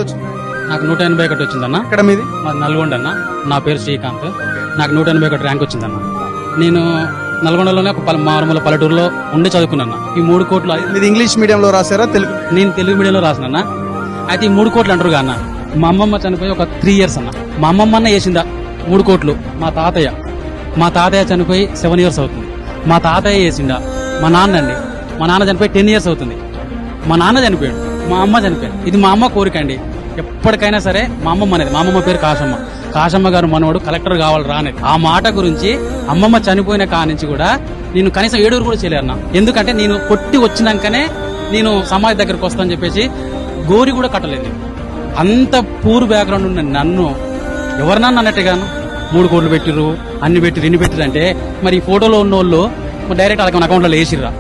వచ్చింది? నాకు 181 వచ్చిందన్న. ఇక్కడ మీది? మాది నల్గొండ అన్న. నా పేరు శ్రీకాంత్. నాకు 181 ర్యాంక్ వచ్చిందన్న. నేను నల్గొండలోనే ఒక మారుమూల పల్లెటూరులో ఉండి చదువుకున్నాను. ఈ 3 కోట్లు మీది ఇంగ్లీష్ మీడియంలో రాశారా తెలుగు? నేను తెలుగు మీడియంలో రాసినన్నా. అయితే ఈ 3 కోట్లు అంటారు అన్న. మా అమ్మమ్మ చనిపోయి ఒక 3 years అన్న. మా అమ్మమ్మ అన్న వేసిందా 3 కోట్లు. మా తాతయ్య చనిపోయి 7 years అవుతుంది. మా తాతయ్య వేసిందా. మా నాన్న చనిపోయి 10 years అవుతుంది. మా నాన్న చనిపోయాడు, మా అమ్మ చనిపోయాడు. ఇది మా అమ్మ కోరిక అండి. ఎప్పటికైనా సరే మా అమ్మమ్మ అనేది, మా అమ్మమ్మ పేరు కాశమ్మ గారు మనవాడు కలెక్టర్ కావాలి రానేది. ఆ మాట గురించి అమ్మమ్మ చనిపోయిన కానించి కూడా నేను కనీసం 7 కూడా చేయలేరు. ఎందుకంటే నేను కొట్టి వచ్చినాకనే నేను సమాజ్ దగ్గరకు వస్తానని చెప్పేసి గోరి కూడా కట్టలేదు. అంత పూర్ బ్యాక్గ్రౌండ్ ఉన్న నన్ను ఎవరినన్నా అన్నట్టుగాను 3 కోట్లు పెట్టిర్రు, అన్ని పెట్టిర్రు, ఇన్ని పెట్టిర్రు అంటే మరి ఈ ఫోటోలో ఉన్న వాళ్ళు డైరెక్ట్ వాళ్ళకి అకౌంట్లో వేసిర్రా.